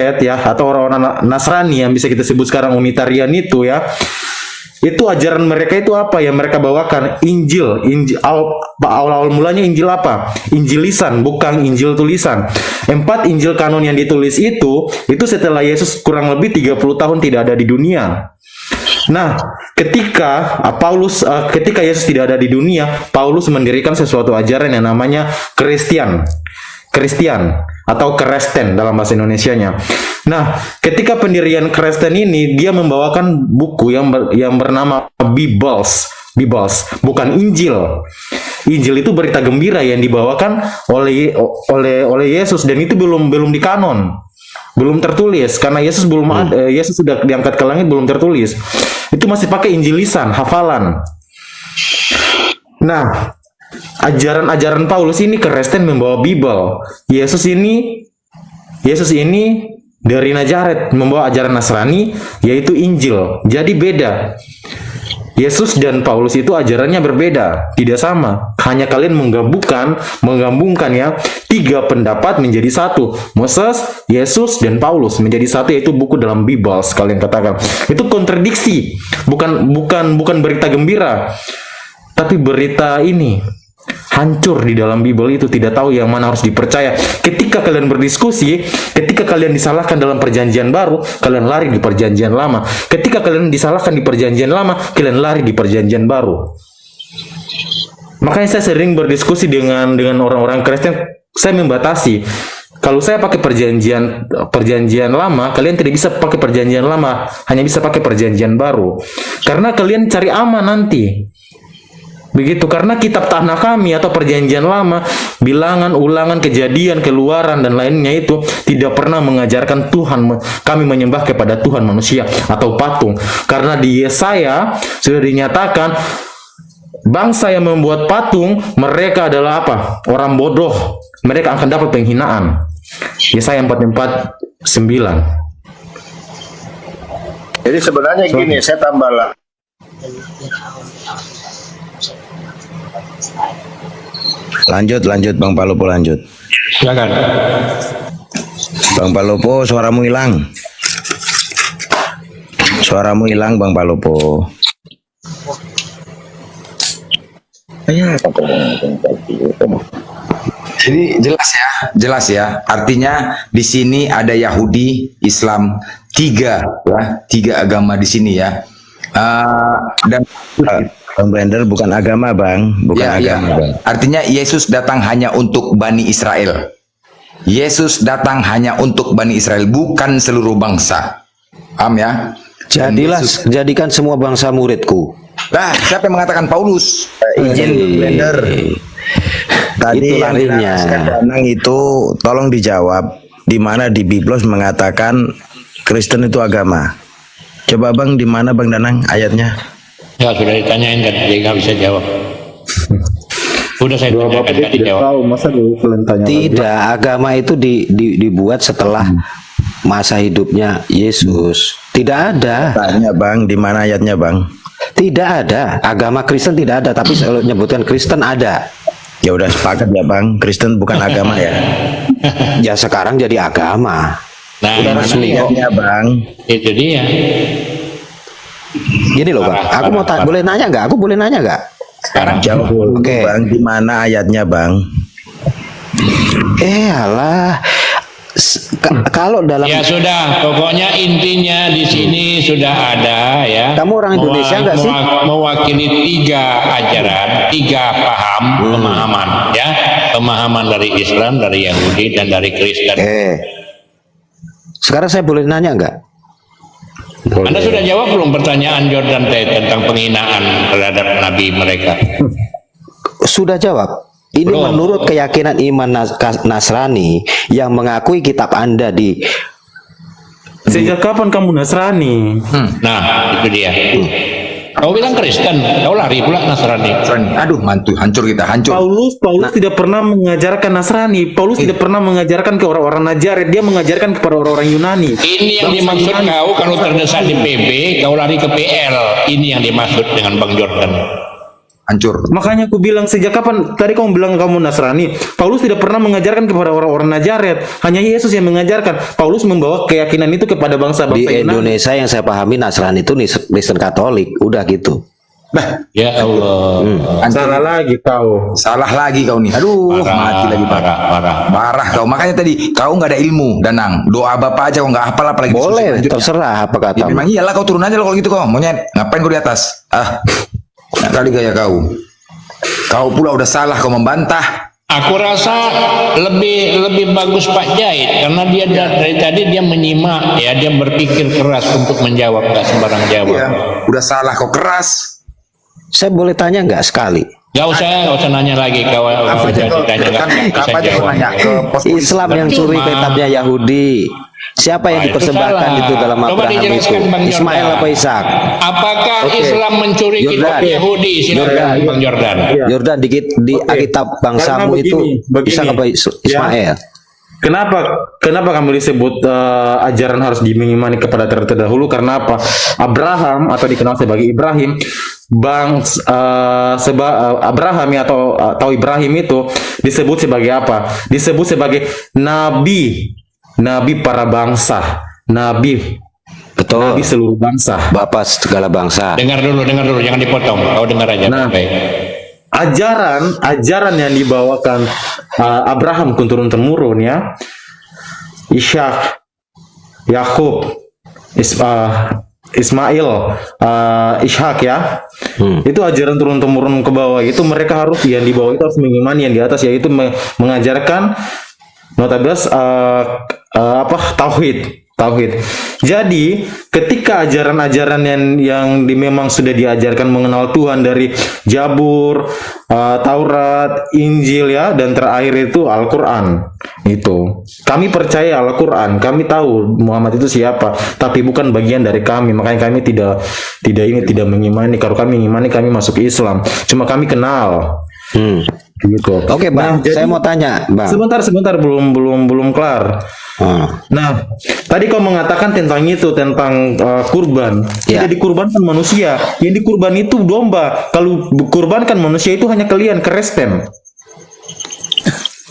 ya, atau orang-orang Nasrani yang bisa kita sebut sekarang Unitarian itu ya, itu ajaran mereka itu apa ya? Mereka bawakan Injil, awal mulanya Injil apa? Injil lisan, bukan Injil tulisan. 4 Injil kanon yang ditulis itu setelah Yesus kurang lebih 30 tahun tidak ada di dunia. Nah, ketika Yesus tidak ada di dunia, Paulus mendirikan sesuatu ajaran yang namanya Kristen atau Kristen dalam bahasa Indonesianya. Nah, ketika pendirian Kristen ini, dia membawakan buku yang bernama Bibles, bukan Injil. Injil itu berita gembira yang dibawakan oleh Yesus, dan itu belum dikanon, belum tertulis karena Yesus Yesus sudah diangkat ke langit, belum tertulis. Itu masih pakai Injil lisan, hafalan. Nah, ajaran Paulus ini Kristen membawa Bible. Yesus ini dari Nazaret membawa ajaran Nasrani, yaitu Injil. Jadi beda. Yesus dan Paulus itu ajarannya berbeda, tidak sama. Hanya kalian menggabungkan ya 3 pendapat menjadi satu. Moses, Yesus, dan Paulus menjadi satu, yaitu buku dalam Bible. Kalian katakan itu kontradiksi, bukan berita gembira, tapi berita ini hancur di dalam Bible itu, tidak tahu yang mana harus dipercaya. Ketika kalian berdiskusi, ketika kalian disalahkan dalam perjanjian baru, kalian lari di perjanjian lama. Ketika kalian disalahkan di perjanjian lama, kalian lari di perjanjian baru. Makanya saya sering berdiskusi dengan orang-orang Kristen. Saya membatasi. Kalau saya pakai perjanjian lama, kalian tidak bisa pakai perjanjian lama, hanya bisa pakai perjanjian baru. Karena kalian cari aman nanti. Begitu, karena kitab tanah kami atau perjanjian lama, bilangan, ulangan, kejadian, keluaran, dan lainnya itu tidak pernah mengajarkan kami menyembah kepada Tuhan manusia atau patung. Karena di Yesaya sudah dinyatakan bangsa yang membuat patung, mereka adalah apa? Orang bodoh. Mereka akan dapat penghinaan. Yesaya 44:9. Jadi sebenarnya gini, saya tambah lah. Lanjut Bang Palopo, lanjut. Silakan. Bang Palopo, suaramu hilang. Suaramu hilang, Bang Palopo. Jadi jelas ya. Artinya di sini ada Yahudi, Islam, tiga agama di sini ya. Dan Bang Blender, bukan agama Bang, agama. Bang. Artinya Yesus datang hanya untuk Bani Israel. Yesus datang hanya untuk Bani Israel, bukan seluruh bangsa. Paham ya? Jadikan semua bangsa muridku. Lah, siapa yang mengatakan Paulus? Izin Bang Blender. Tadi Itu yang larinya. Danang itu tolong dijawab, di mana di Biblos mengatakan Kristen itu agama. Coba Bang, di mana Bang Danang ayatnya? Ya sudah ditanyain kan, dia nggak bisa jawab. Udah saya tanyakan nggak dijawab. Tahu, masa dulu kalian tanya lagi? Tidak, agama itu dibuat setelah masa hidupnya Yesus. Tidak ada. Tanya Bang, di mana ayatnya Bang? Tidak ada. Agama Kristen tidak ada, tapi kalau menyebutkan Kristen ada. Ya udah sepakat ya Bang, Kristen bukan agama ya. Ya sekarang jadi agama. Nah, Udah resmi kok. Ayatnya Bang. itu dia. Gini loh Bang, aku mau boleh nanya nggak? Aku boleh nanya nggak? Sekarang Jawab dulu Oke. Bang, di mana ayatnya Bang? Alah. Kalau dalam ya sudah, pokoknya intinya di sini sudah ada ya. Kamu orang Indonesia nggak sih? Mewakili 3 ajaran, 3 pemahaman ya, pemahaman dari Islam, dari Yahudi, dan dari Kristen. Sekarang saya boleh nanya nggak? Anda sudah jawab belum pertanyaan Jordan tentang penghinaan terhadap Nabi mereka? Sudah jawab. Ini Belum. menurut keyakinan iman Nasrani yang mengakui kitab Anda di Sejak kapan kamu Nasrani? Nah, itu dia. Kau bilang Kristen, kau lari pula Nasrani. Aduh, mantu, hancur kita, hancur. Paulus tidak pernah mengajarkan Nasrani. Paulus tidak pernah mengajarkan ke orang-orang Nazaret. Dia mengajarkan kepada orang-orang Yunani. Ini yang dimaksud kau kalau terdesak di PB, kau lari ke PL. Ini yang dimaksud dengan Bang Jordan. hancur. Makanya aku bilang sejak kapan tadi kamu bilang kamu Nasrani. Paulus tidak pernah mengajarkan kepada orang-orang Nazaret. Hanya Yesus yang mengajarkan. Paulus membawa keyakinan itu kepada Di bangsa-bangsa Yunani. Indonesia yang saya pahami Nasrani itu Kristen Katolik, udah gitu. Ya Allah. Salah lagi kau. Salah lagi kau nih. Aduh, mati lagi parah. Parah kau. Makanya tadi kau nggak ada ilmu, Danang. Doa Bapak aja kau nggak hafal, apalagi Boleh, lanjut. terserah apa Ya, katamu. memang iyalah kau turun aja lo kalau gitu kau. Monyet, ngapain kau di atas? Nah, kali gaya kau. Kau pula udah salah kau membantah. Aku rasa lebih bagus Pak Jahit karena dia dari tadi dia menyimak ya, dia berpikir keras untuk menjawab, nggak sembarang jawab. Iya, udah salah kau keras. Saya boleh tanya nggak sekali? Gak usah nanya lagi kau Apa aja kau ditanya nggak bisa kapan aja kau jawab. nanya ke pos polisi. Islam yang curi Cuma- kitabnya Yahudi. Siapa yang Wah, itu dipersembahkan salah. itu dalam Coba Abraham itu? dijelaskan, Bang Jordan. Ismail apa Ishak? Apakah Oke. Islam mencuri kitab Jordan. Yahudi? Silakan Jordan. Bang Jordan. Iya. Jordan di Oke. Alkitab bangsamu Karena itu begini. Ishak apa Ismail? Kenapa kamu disebut ajaran harus dimengimani kepada terdahulu? Karena apa? Abraham atau dikenal sebagai Ibrahim, Abraham ya, atau Ibrahim itu disebut sebagai apa? Disebut sebagai nabi para bangsa, nabi Betul. seluruh bangsa. Bapak segala bangsa. Dengar dulu, jangan dipotong. Kau dengar aja. Nah. Baik. Ajaran yang dibawakan Abraham turun temurun ya, Ishak, Yakub, Ismail, Ishak ya, itu ajaran turun temurun ke bawah. Itu mereka harus yang di bawah itu harus mengimani yang di atas, yaitu mengajarkan notabene tauhid. Jadi ketika ajaran-ajaran yang memang sudah diajarkan mengenal Tuhan dari Jabur, Taurat, Injil ya, dan terakhir itu Al-Quran. Itu kami percaya Al-Quran, kami tahu Muhammad itu siapa, tapi bukan bagian dari kami. Makanya kami tidak mengimani. Kalau kami mengimani, kami masuk Islam. Cuma kami kenal. Gitu. Oke, Bang. Nah, Saya mau tanya, Bang. Sebentar, belum kelar. Nah, tadi kau mengatakan tentang kurban. Ya. Tidak dikurbankan manusia, yang dikurban itu domba. Kalau kurbankan manusia itu hanya kalian Kristen.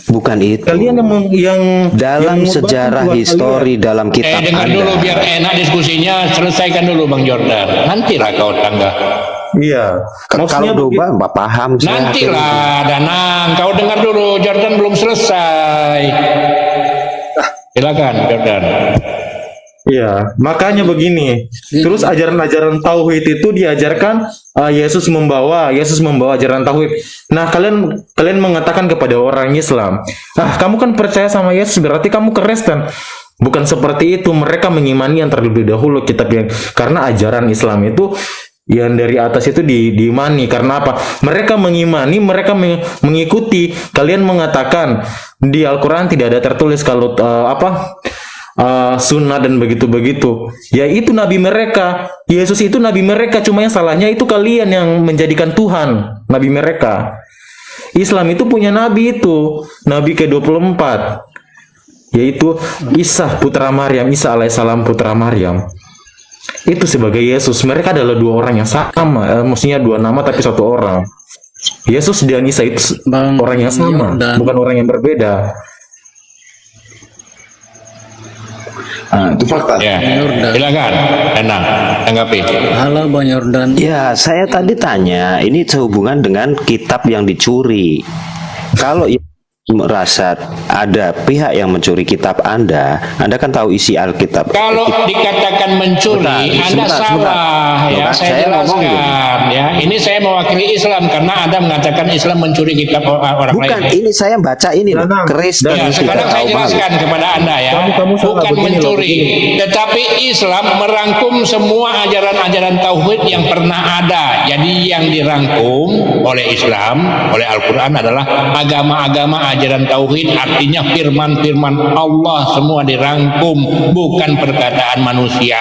Bukan itu. Kalian yang Dalam mengorbankan sejarah Tuhan histori dalam kitab Dengar Anda. dulu biar enak diskusinya. Selesaikan dulu Bang Jordan. Nantilah kau tangga. kalian. Iya. Kalau domba, Mbak paham saya. Nantilah Danang. Kau dengar dulu. Jordan belum selesai. Silakan Jordan. Iya, makanya begini. Terus ajaran-ajaran tauhid itu diajarkan Yesus membawa ajaran tauhid. Nah, kalian mengatakan kepada orang Islam, kamu kan percaya sama Yesus, berarti kamu Kristen. Bukan seperti itu. Mereka mengimani yang terlebih dahulu kitab yang, karena ajaran Islam itu yang dari atas itu diimani. Karena apa? Mereka mengimani, mereka mengikuti. Kalian mengatakan di Al-Quran tidak ada tertulis kalau sunnah dan begitu-begitu. Ya itu nabi mereka. Yesus itu nabi mereka. Cuma yang salahnya itu kalian yang menjadikan Tuhan nabi mereka. Islam itu punya nabi itu, nabi ke-24, yaitu Isa putra Maryam, Isa alaihissalam putra Maryam. Itu sebagai Yesus. Mereka adalah dua orang yang sama, maksudnya dua nama tapi satu orang. Yesus dan Isa itu orang yang sama, bukan orang yang berbeda. Itu fakta. Ya, silakan. Danang, tanggapi. Halo Bang Jordan. Ya, saya tadi tanya, ini sehubungan dengan kitab yang dicuri. Kalau merasa ada pihak yang mencuri kitab Anda kan tahu isi Alkitab. Kalau dikatakan mencuri, Anda salah. Ya, saya ngomong jelaskan. Ya, ini saya mewakili Islam karena Anda mengatakan Islam mencuri kitab orang Bukan, lain. ini saya baca ini loh. Kristen Ya, tidak sekarang saya tahu malu. jelaskan kepada Anda ya. Kamu salah Bukan begini loh, mencuri, tetapi Islam merangkum semua ajaran-ajaran tauhid yang pernah ada. Jadi yang dirangkum oleh Islam, oleh Al-Quran adalah agama-agama ajaran tauhid, artinya firman-firman Allah semua dirangkum, bukan perkataan manusia.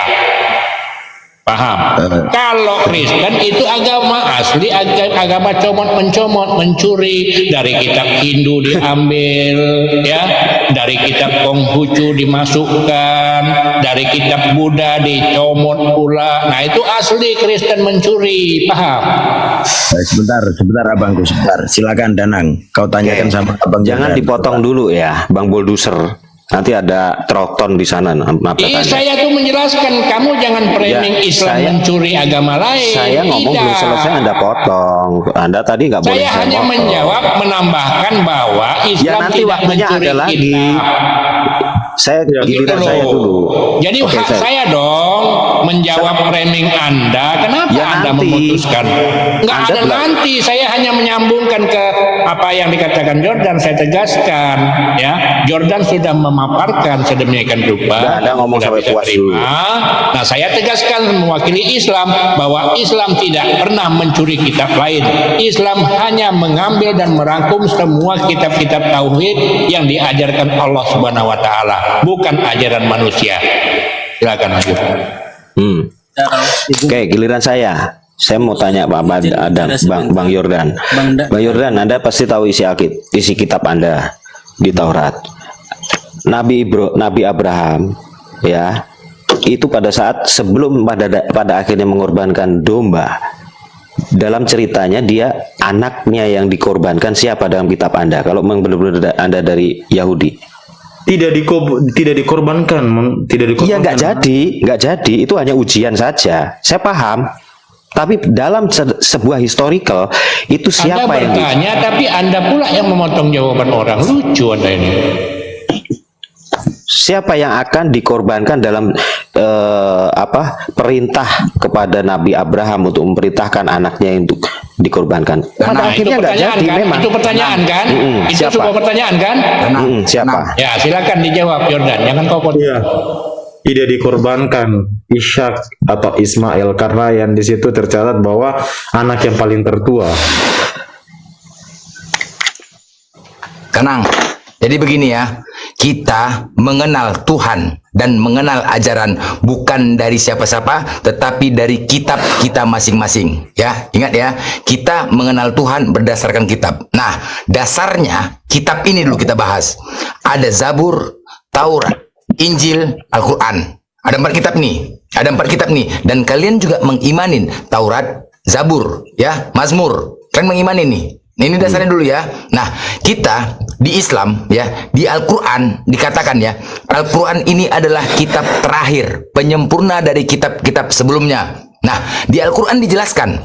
Paham? Kalau Kristen itu agama asli, agama comot-mencomot, mencuri. Dari kitab Hindu diambil, ya, dari kitab Konghucu dimasukkan, dari dari kitab Buddha dicomot pula. Nah itu asli Kristen mencuri, paham? Sebentar abangku, sebentar. Silakan Danang, kau tanyakan sama abang. Jangan Jordan. dipotong dulu ya, Bang Bulldozer. Nanti ada Troton di sana. Maaf katanya. Saya tuh menjelaskan, kamu jangan framing Ya, Islam saya- mencuri agama lain. Saya ngomong belum Tidak. selesai, Anda potong. Anda tadi nggak boleh Saya hanya potong. menjawab, menambahkan bahwa Ya Islam nanti tidak waktunya mencuri ada lagi. kitab. Saya giliran Gitu saya loh. dulu. Jadi Oke, hak saya dong menjawab framing Anda. Kenapa Ya, Anda nanti. memutuskan? Enggak Anda ada belum- nanti. Saya hanya menyambungkan ke apa yang dikatakan Jordan. Saya tegaskan, ya. Jordan sudah memaparkan sedemikian rupa. Udah, Anda ngomong Sudah sampai bisa puas terima. dulu. Nah, saya tegaskan mewakili Islam bahwa Islam tidak pernah mencuri kitab lain. Islam hanya mengambil dan merangkum semua kitab-kitab tauhid yang diajarkan Allah Subhanahu wa taala, bukan ajaran manusia. Silakan lanjut. Oke, giliran saya. Saya mau tanya Pak Adam, Bang Yordan. Bang Yordan, Anda pasti tahu isi kitab Anda di Taurat. Nabi Abraham, ya, itu pada saat sebelum pada akhirnya mengorbankan domba. Dalam ceritanya dia anaknya yang dikorbankan siapa dalam kitab Anda? Kalau memang benar-benar Anda dari Yahudi. Tidak dikorbankan, tidak dikorbankan. Iya, nggak jadi. Itu hanya ujian saja. Saya paham. Tapi dalam sebuah historical itu siapa Anda yang bertanya, tapi Anda pula yang memotong jawaban orang. Lucu Anda ini. siapa yang akan dikorbankan dalam perintah kepada Nabi Abraham untuk memerintahkan anaknya untuk dikorbankan? Pada Nah, itu akhirnya nggak pertanyaan jadi kan? memang. Itu pertanyaan kan? Itu Siapa? sebuah pertanyaan kan? Siapa? Ya, silakan dijawab Jordan. Jangan kau potong. Iya. Tidak dikorbankan Ishak atau Ismail karena yang di situ tercatat bahwa anak yang paling tertua. Tenang. Jadi begini ya, kita mengenal Tuhan dan mengenal ajaran bukan dari siapa-siapa, tetapi dari kitab kita masing-masing. Ya, ingat ya, kita mengenal Tuhan berdasarkan kitab. Nah, dasarnya kitab ini dulu kita bahas. Ada Zabur, Taurat, Injil, Al-Quran. Ada 4 kitab nih. Ada 4 kitab nih. Dan kalian juga mengimanin Taurat, Zabur, ya, Mazmur. Kalian mengimanin nih. Nah, ini dasarnya dulu ya. Nah, kita di Islam ya, di Al-Quran dikatakan ya, Al-Quran ini adalah kitab terakhir, penyempurna dari kitab-kitab sebelumnya. Nah, di Al-Quran dijelaskan,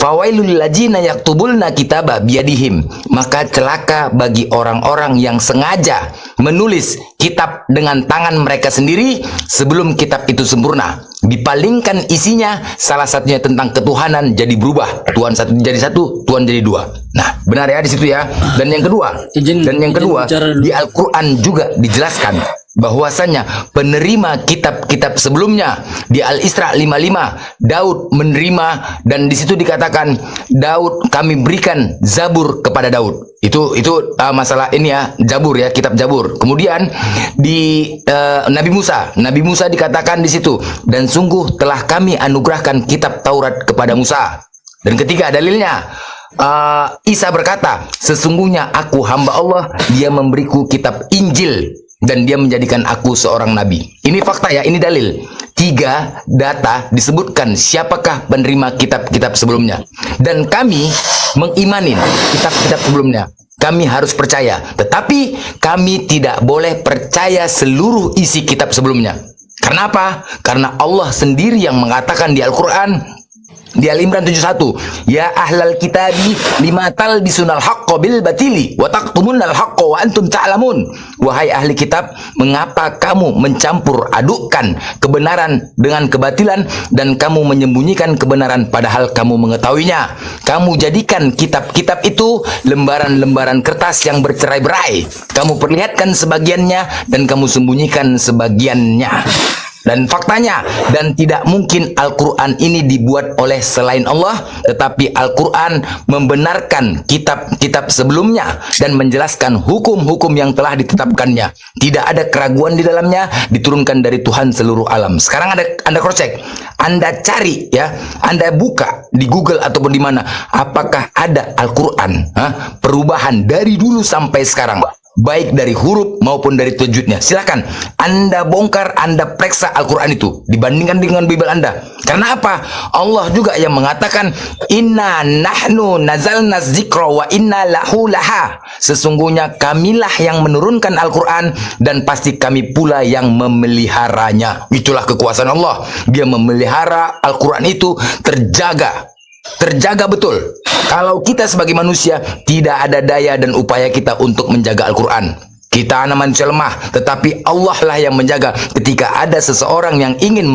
fawailul ladzina yaktubulna kitaba biyadihim, maka celaka bagi orang-orang yang sengaja menulis kitab dengan tangan mereka sendiri sebelum kitab itu sempurna. Dipalingkan isinya, salah satunya tentang ketuhanan jadi berubah. Tuhan satu jadi satu, Tuhan jadi dua. Nah, benar ya di situ ya. Dan yang kedua, di Al-Quran juga dijelaskan bahwasanya penerima kitab-kitab sebelumnya di Al-Isra 55 Daud menerima, dan di situ dikatakan Daud kami berikan Zabur kepada Daud. Itu masalah ini ya, Zabur ya, kitab Zabur. Kemudian di Nabi Musa dikatakan di situ, dan sungguh telah kami anugerahkan kitab Taurat kepada Musa. Dan ketiga dalilnya, Isa berkata, sesungguhnya aku hamba Allah, dia memberiku kitab Injil dan dia menjadikan aku seorang nabi. Ini fakta ya, ini dalil. 3 data disebutkan siapakah penerima kitab-kitab sebelumnya. Dan kami mengimanin kitab-kitab sebelumnya. Kami harus percaya, tetapi kami tidak boleh percaya seluruh isi kitab sebelumnya. Kenapa? Karena Allah sendiri yang mengatakan di Al-Quran, di Al-Imran 71, ya ahlal kitabi lima talbisunal haqqo bil batili wa taqtumunal haqqo wa antum ta'lamun. Wahai ahli kitab, mengapa kamu mencampur adukkan kebenaran dengan kebatilan dan kamu menyembunyikan kebenaran padahal kamu mengetahuinya? Kamu jadikan kitab-kitab itu lembaran-lembaran kertas yang bercerai-berai. Kamu perlihatkan sebagiannya dan kamu sembunyikan sebagiannya. Dan faktanya, dan tidak mungkin Al-Quran ini dibuat oleh selain Allah, tetapi Al-Quran membenarkan kitab-kitab sebelumnya dan menjelaskan hukum-hukum yang telah ditetapkannya. Tidak ada keraguan di dalamnya, diturunkan dari Tuhan seluruh alam. Sekarang Anda cross check, Anda cari ya, Anda buka di Google ataupun di mana, apakah ada Al-Quran perubahan dari dulu sampai sekarang? baik dari huruf maupun dari tajwidnya. Silakan Anda bongkar, Anda periksa Al-Quran itu dibandingkan dengan Bible Anda. Karena apa? Allah juga yang mengatakan inna nahnu nazalna dzikra wa inna lahu laha. Sesungguhnya kamilah yang menurunkan Al-Quran dan pasti kami pula yang memeliharanya. Itulah kekuasaan Allah. Dia memelihara Al-Quran itu terjaga betul. Kalau kita sebagai manusia tidak ada daya dan upaya kita untuk menjaga Al-Quran. Kita anak manusia lemah, tetapi Allah lah yang menjaga. Ketika ada seseorang yang ingin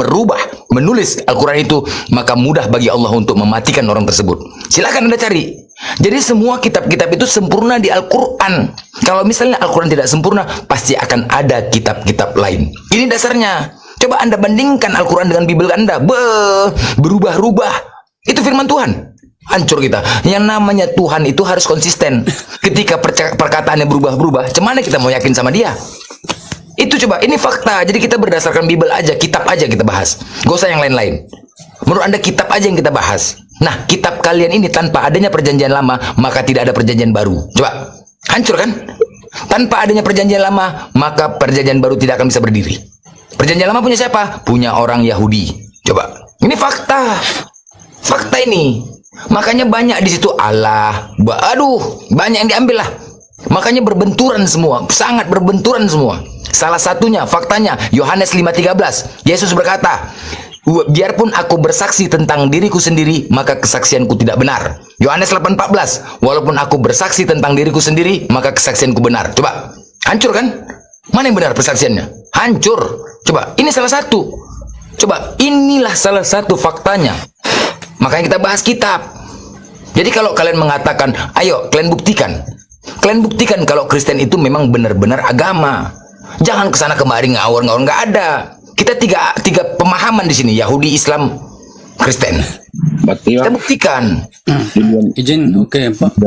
menulis Al-Quran itu, maka mudah bagi Allah untuk mematikan orang tersebut. Silakan Anda cari. Jadi semua kitab-kitab itu sempurna di Al-Quran. Kalau misalnya Al-Quran tidak sempurna, pasti akan ada kitab-kitab lain. Ini dasarnya. Coba Anda bandingkan Al-Quran dengan Bible Anda. Berubah-ubah. Itu firman Tuhan. Hancur kita. Yang namanya Tuhan itu harus konsisten. Ketika perkataannya berubah-berubah, cemana kita mau yakin sama dia? Itu coba, ini fakta. Jadi kita berdasarkan Bible aja, kitab aja kita bahas. Gak usah yang lain-lain. Menurut Anda kitab aja yang kita bahas. Nah, kitab kalian ini tanpa adanya perjanjian lama, maka tidak ada perjanjian baru. Coba, hancur kan? Tanpa adanya perjanjian lama, maka perjanjian baru tidak akan bisa berdiri. Perjanjian lama punya siapa? Punya orang Yahudi. Coba, ini fakta. Fakta ini. Makanya banyak di situ Allah. Banyak yang diambil lah. Makanya berbenturan semua, sangat berbenturan semua. Salah satunya faktanya Yohanes 5:13. Yesus berkata, biarpun aku bersaksi tentang diriku sendiri, maka kesaksianku tidak benar. Yohanes 8:14. Walaupun aku bersaksi tentang diriku sendiri, maka kesaksianku benar. Coba, hancur kan? Mana yang benar persaksiannya? Hancur. Coba, ini salah satu. Coba, inilah salah satu faktanya. Makanya kita bahas kitab. Jadi kalau kalian mengatakan, ayo kalian buktikan. Kalian buktikan kalau Kristen itu memang benar-benar agama. Jangan kesana kemari ngawur-ngawur, nggak ada. Kita tiga pemahaman di sini, Yahudi, Islam, Kristen. Kita buktikan. Izin, oke Pak.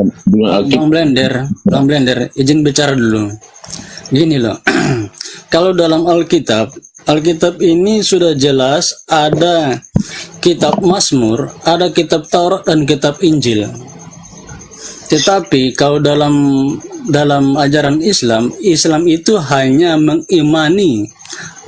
Bang Blender, izin bicara dulu. Gini loh, kalau dalam Alkitab ini sudah jelas ada kitab Mazmur, ada kitab Taurat dan kitab Injil. Tetapi kalau dalam ajaran Islam itu hanya mengimani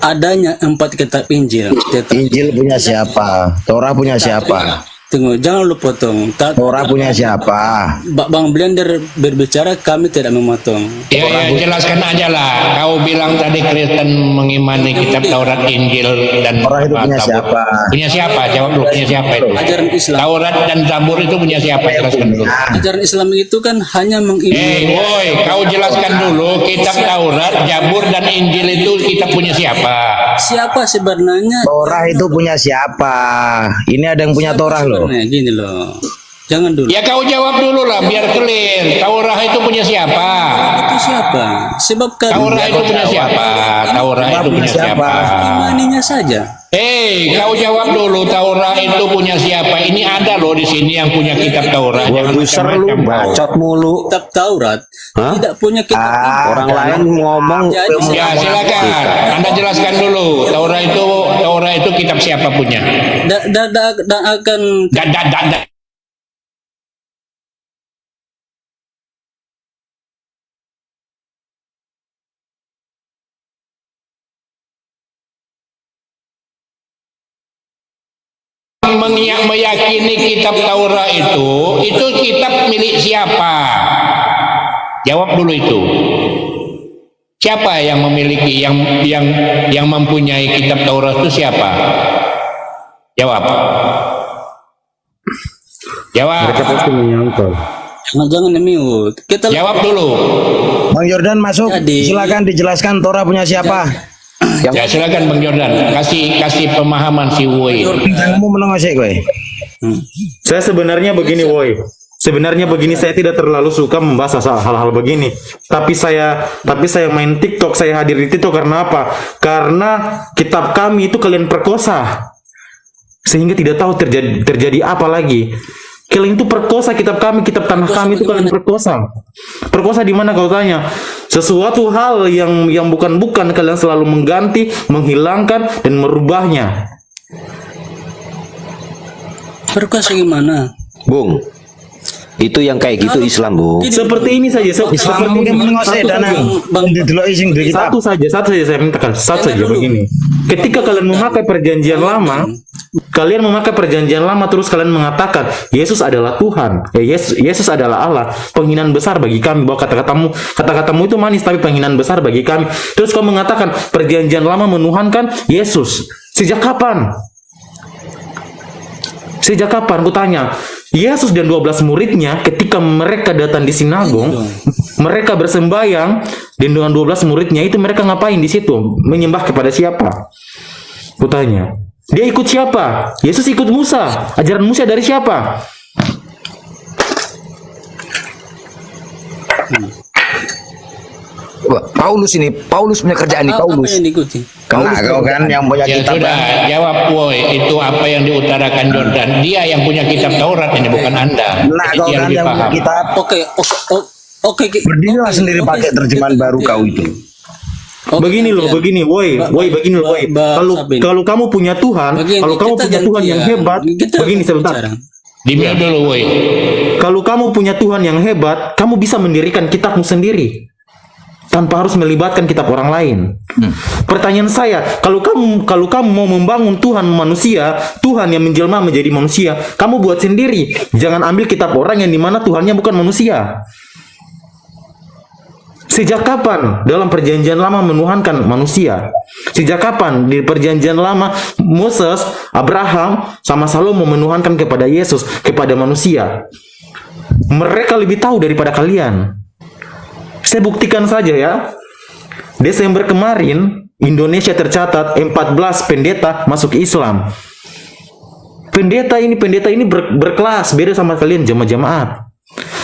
adanya 4 kitab Injil. Injil punya siapa? Torah punya siapa? Tunggu, jangan lu potong. Torah punya siapa? Bang Blender berbicara, kami tidak memotong. Ya, jelaskan aja lah. Kau bilang tadi Kristen mengimani kitab Taurat, Injil, dan Torah itu punya siapa? Punya siapa? Jawab dulu, punya siapa itu? Ajaran Islam. Taurat dan Zabur itu punya siapa? Jelaskan dulu. Ajaran Islam itu kan hanya mengimani. Woi, kau jelaskan dulu. Kitab Taurat, Zabur, dan Injil itu kitab punya siapa? Siapa sebenarnya? Torah itu punya siapa? Ini ada yang punya Torah loh. Gini loh, jangan dulu. Ya kau jawab dulu lah, biar clear. Taurat itu punya siapa? Itu siapa? Sebab Taurat itu punya siapa? Taurat itu punya siapa? imaninya saja. Kau jawab dulu. Taurat itu punya siapa? Ini ada loh di sini yang punya kitab Taurat. Jangan macam-macam. Bacot mulu. Kitab Taurat tidak punya kitab Injil. Orang lain ngomong. Ya silakan. Anda jelaskan dulu. Taurat itu kitab siapa punya? Dan akan meyakini kitab Taurat itu kitab milik siapa? Jawab dulu itu. Siapa yang memiliki yang mempunyai kitab Taurat itu siapa? Jawab. jangan mute. Kita Jawab dulu. Bang Jordan masuk. Silakan dijelaskan Torah punya siapa? Ya silakan Bang Jordan. Kasih pemahaman si Woi. Kamu menengok sih gue. Saya sebenarnya begini, woi. Sebenarnya begini, saya tidak terlalu suka membahas hal-hal begini. Tapi saya main TikTok, saya hadir di TikTok karena apa? Karena kitab kami itu kalian perkosa. Sehingga tidak tahu terjadi apa lagi. Kalian itu perkosa kitab kami, kitab tanah kami itu kalian perkosa. Perkosa di mana kau tanya? Sesuatu hal yang bukan-bukan kalian selalu mengganti, menghilangkan dan merubahnya. perkuasa gimana? Bung, Itu yang kayak gitu Islam, Bung. Seperti ini saja, seperti ini. Satu saja saya mintakan, satu saja begini. Ketika kalian memakai perjanjian lama, terus kalian mengatakan Yesus adalah Tuhan, Yesus adalah Allah. Penghinaan besar bagi kami, bahwa kata-katamu itu manis tapi penghinaan besar bagi kami. Terus kau mengatakan perjanjian lama menuhankan Yesus. Sejak kapan? Sejak kapan? Ku tanya. Yesus dan 12 muridnya ketika mereka datang di sinagog, mereka bersembayang, dan dengan 12 muridnya itu mereka ngapain di situ? Menyembah kepada siapa? Kutanya. Dia ikut siapa? Yesus ikut Musa. Ajaran Musa dari siapa? Paulus punya kerjaan nih, Apa Paulus. yang diikuti? Kena kau kan yang punya Ya kitab. sudah, jawab woi, itu apa yang diutarakan Jordan. Dia yang punya kitab Taurat ini, bukan Anda. Kena Jadi kau dia kan lebih yang punya paham. kitab. Oke. Berdirilah sendiri pakai terjemahan baru kau itu. Begini loh, begini, woi, begini loh, woi. Kalau kamu punya Tuhan, kalau kamu punya Tuhan yang hebat, begini sebentar. Dimulai dulu woi. Kalau kamu punya Tuhan yang hebat, kamu bisa mendirikan kitabmu sendiri tanpa harus melibatkan kitab orang lain. Pertanyaan saya, kalau kamu mau membangun Tuhan manusia, Tuhan yang menjelma menjadi manusia, kamu buat sendiri. Jangan ambil kitab orang yang dimana Tuhannya bukan manusia. Sejak kapan dalam perjanjian lama menuhankan manusia? Sejak kapan di perjanjian lama Moses, Abraham, sama Salomo menuhankan kepada Yesus, kepada manusia? Mereka lebih tahu daripada kalian. Saya buktikan saja ya. Desember kemarin Indonesia tercatat 14 pendeta masuk Islam. Pendeta ini berkelas, beda sama kalian jemaat.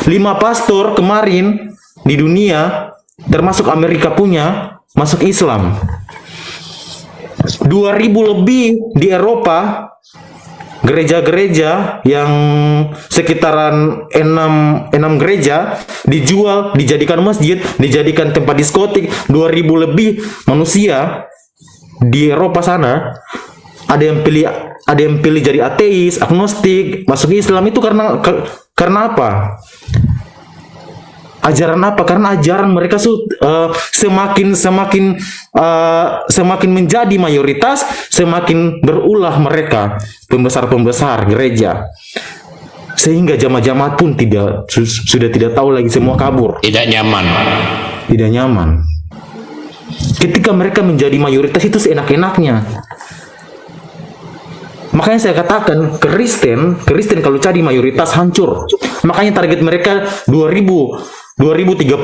5 pastor kemarin di dunia termasuk Amerika punya masuk Islam. 2.000 lebih di Eropa, gereja-gereja yang sekitaran 6 gereja dijual, dijadikan masjid, dijadikan tempat diskotik. 2.000 lebih manusia di Eropa sana, ada yang pilih jadi ateis, agnostik, masuk Islam. Itu karena apa? Ajaran apa? Karena ajaran mereka semakin menjadi mayoritas, semakin berulah mereka pembesar gereja, sehingga jamaah-jamaah pun sudah tidak tahu lagi, semua kabur. Tidak nyaman. Ketika mereka menjadi mayoritas itu seenak-enaknya. Makanya saya katakan Kristen kalau jadi mayoritas hancur. Makanya target mereka 2030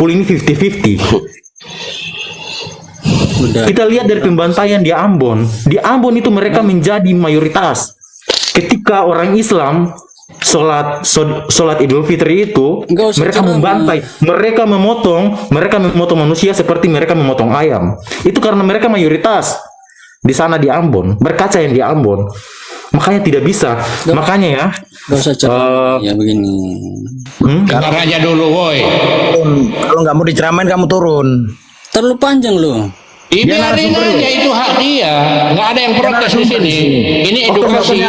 ini 50-50. Kita lihat dari pembantaian di Ambon. Di Ambon itu mereka menjadi mayoritas. Ketika orang Islam sholat Idul Fitri itu, mereka membantai, mereka memotong manusia seperti mereka memotong ayam. Itu karena mereka mayoritas di sana di Ambon. Berkaca yang di Ambon. Makanya tidak bisa. Makanya ya. Gak usah ya begini. Dengar aja dulu, woi. Kalau nggak mau diceramain kamu turun. Terlalu panjang loh. Biarin aja, itu hak dia. Nggak ada yang protes di sini. Ini edukasi.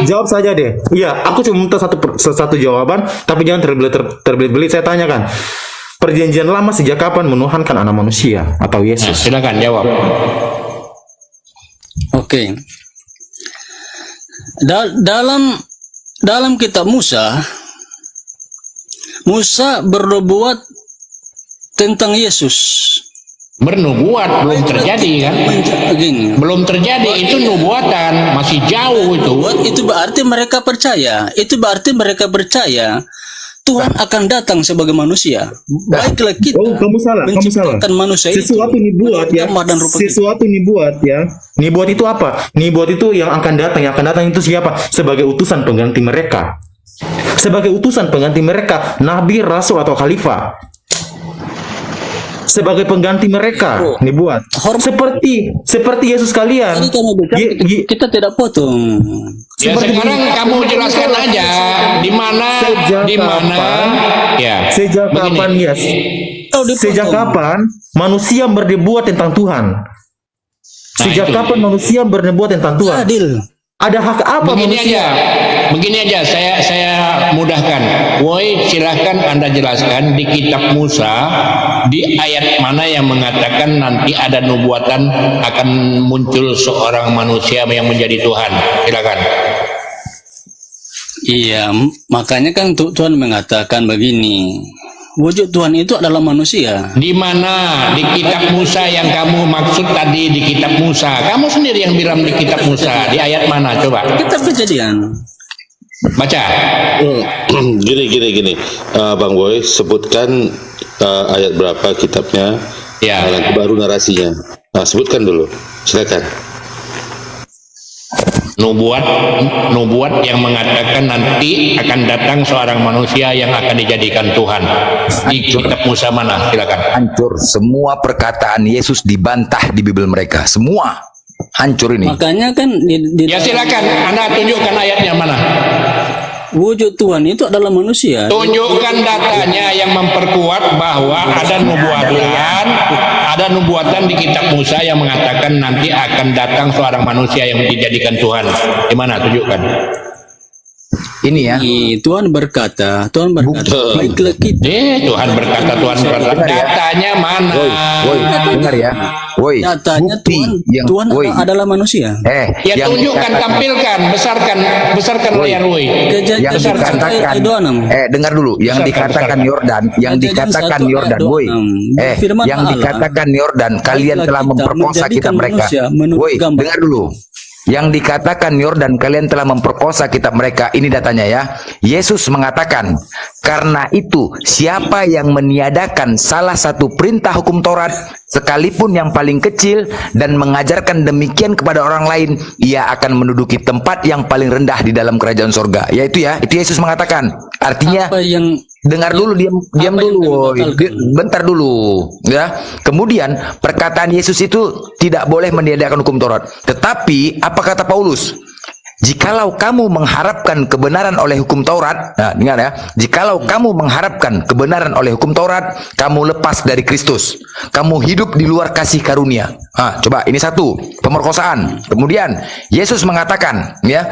Jawab saja deh. Iya, aku cuma minta satu jawaban, tapi jangan terbelit-belit. Saya tanyakan. Perjanjian lama sejak kapan menuhankan anak manusia atau Yesus? Silakan jawab. Oke. Dalam kitab Musa bernubuat tentang Yesus. Bernubuat belum terjadi kan? Belum terjadi, itu nubuatan, masih jauh itu. Itu berarti mereka percaya. Tuhan akan datang sebagai manusia. Baiklah kita. Oh, kamu salah. Manusia sesuatu itu, dibuat ya. Sesuatu dibuat ya. Dibuat itu apa? Dibuat itu yang akan datang. Yang akan datang itu siapa? Sebagai utusan pengganti mereka. Nabi, rasul atau khalifah. Sebagai pengganti mereka dibuat. Seperti Yesus kalian. Kita tidak potong. Ya sekarang kamu jelaskan aja di mana ya. Sejak kapan manusia berdebat tentang Tuhan? Sejak kapan manusia berdebat tentang Tuhan? Adil. Ada hak apa Begini manusia? aja. begini aja, saya mudahkan. Woi, silahkan Anda jelaskan di kitab Musa, di ayat mana yang mengatakan nanti ada nubuatan akan muncul seorang manusia yang menjadi Tuhan. Silakan. Iya, makanya kan Tuhan mengatakan begini. Wujud Tuhan itu adalah manusia. Di mana di kitab Musa yang kamu maksud tadi, di kitab Musa? Kamu sendiri yang bilang di kitab Musa. Di ayat mana coba? Kitab Kejadian. Baca. Gini. Bang Boy, sebutkan ayat berapa kitabnya. Ya. Nanti baru narasinya. Nah, sebutkan dulu. Silakan. Nubuat yang mengatakan nanti akan datang seorang manusia yang akan dijadikan Tuhan. Di kitab Musa mana? Silakan. Hancur semua perkataan Yesus dibantah di Bible mereka. Semua hancur ini. Makanya kan Ya silakan, Anda tunjukkan ayatnya mana. wujud Tuhan itu adalah manusia. Tunjukkan datanya yang memperkuat bahwa ada nubuatan di kitab Musa yang mengatakan nanti akan datang seorang manusia yang dijadikan Tuhan. Di mana? Tunjukkan. Ini ya. Tuhan berkata, baiklah kita. Tuhan berkata, datanya mana? Woi, dengar ya. Woi, Datanya bukti Tuhan adalah manusia. Ya tunjukkan, tampilkan, besarkan layar, woi. Yang dikatakan, dengar dulu, yang dikatakan Yordan, woi, yang dikatakan Yordan, kalian telah memperkosa kitab mereka. Woi, dengar dulu. Yang dikatakan Yordan, kalian telah memperkosa kitab mereka. Ini datanya ya. Yesus mengatakan, karena itu siapa yang meniadakan salah satu perintah hukum Taurat, sekalipun yang paling kecil, dan mengajarkan demikian kepada orang lain, ia akan menduduki tempat yang paling rendah di dalam kerajaan sorga. Yaitu ya, itu Yesus mengatakan. Artinya, dengar dulu, diam dulu, bentar dulu, ya. Kemudian perkataan Yesus itu tidak boleh meniadakan hukum Taurat. Tetapi apa kata Paulus? Jikalau kamu mengharapkan kebenaran oleh hukum Taurat, nah dengar ya, jikalau kamu mengharapkan kebenaran oleh hukum Taurat, kamu lepas dari Kristus, kamu hidup di luar kasih karunia. Coba ini satu, pemerkosaan. Kemudian Yesus mengatakan, ya,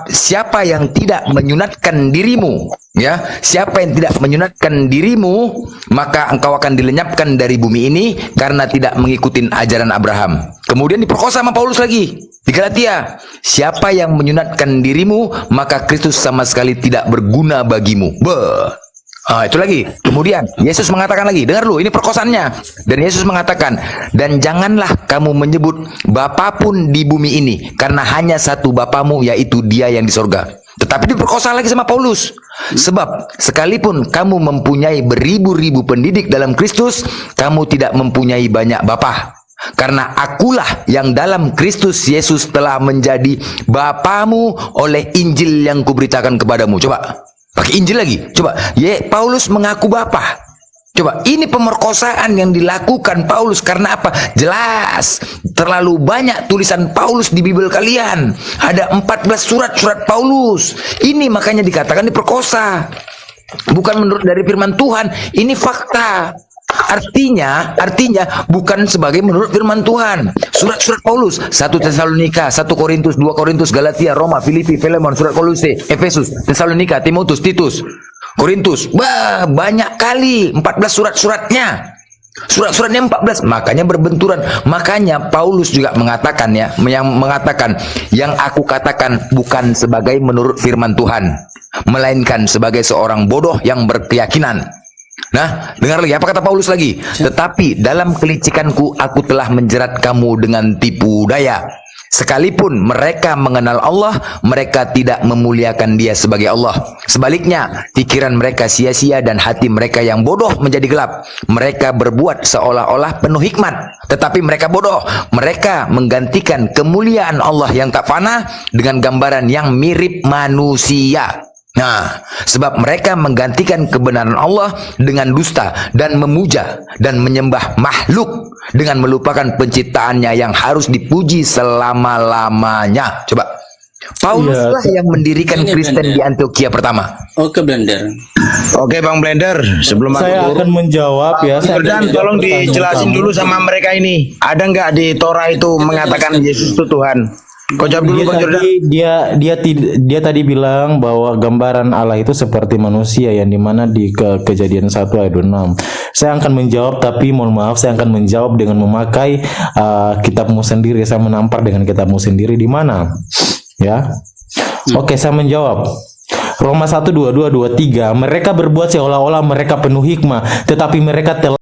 siapa yang tidak menyunatkan dirimu, ya, siapa yang tidak menyunatkan dirimu, maka engkau akan dilenyapkan dari bumi ini karena tidak mengikuti ajaran Abraham. Kemudian diperkosa sama Paulus lagi di Galatia, siapa yang menyunatkan dirimu, maka Kristus sama sekali tidak berguna bagimu. Itu lagi. Kemudian Yesus mengatakan lagi, dengar dulu, ini perkosaannya. Dan Yesus mengatakan, dan janganlah kamu menyebut Bapa pun di bumi ini, karena hanya satu Bapamu, yaitu Dia yang di sorga. Tetapi diperkosa lagi sama Paulus. Sebab sekalipun kamu mempunyai beribu-ribu pendidik dalam Kristus, kamu tidak mempunyai banyak bapa. Karena akulah yang dalam Kristus Yesus telah menjadi Bapamu oleh Injil yang kuberitakan kepadamu. Coba, pakai Injil lagi. Coba, Paulus mengaku Bapa. Coba, ini pemerkosaan yang dilakukan Paulus karena apa? Jelas, terlalu banyak tulisan Paulus di Bible kalian. Ada 14 surat-surat Paulus. Ini makanya dikatakan diperkosa. Bukan menurut dari firman Tuhan, ini fakta. Artinya bukan sebagai menurut firman Tuhan. Surat-surat Paulus, 1 Tesalonika, 1 Korintus, 2 Korintus, Galatia, Roma, Filipi, Filemon, surat Kolose, Efesus, Tesalonika, Timotius, Titus, Korintus. Banyak kali 14 surat-suratnya. Surat-suratnya 14, makanya berbenturan. Makanya Paulus juga mengatakan yang aku katakan bukan sebagai menurut firman Tuhan, melainkan sebagai seorang bodoh yang berkeyakinan. Nah, dengar lagi apa kata Paulus lagi? Tetapi dalam kelicikanku aku telah menjerat kamu dengan tipu daya. Sekalipun mereka mengenal Allah, mereka tidak memuliakan Dia sebagai Allah. Sebaliknya, pikiran mereka sia-sia dan hati mereka yang bodoh menjadi gelap. Mereka berbuat seolah-olah penuh hikmat, tetapi mereka bodoh. Mereka menggantikan kemuliaan Allah yang tak fana dengan gambaran yang mirip manusia. Nah, sebab mereka menggantikan kebenaran Allah dengan dusta dan memuja dan menyembah makhluk dengan melupakan penciptaannya yang harus dipuji selama-lamanya. Coba, Pauluslah yang mendirikan Kristen di Antioquia pertama. Oke, Blender. Oke, Bang Blender, sebelum Saya akan menjawab ya. Dan tolong dijelasin dulu sama mereka ini. Ada nggak di Torah itu mengatakan Yesus itu Tuhan? Kau jawab dulu Bang Jordan. Dia tadi bilang bahwa gambaran Allah itu seperti manusia, yang dimana di Kejadian 1 ayat 26. Saya akan menjawab, tapi mohon maaf, saya akan menjawab dengan memakai kitabmu sendiri. Saya menampar dengan kitabmu sendiri di mana? Ya. Oke, saya menjawab. Roma 1:22-23, mereka berbuat seolah-olah mereka penuh hikmah, tetapi mereka telah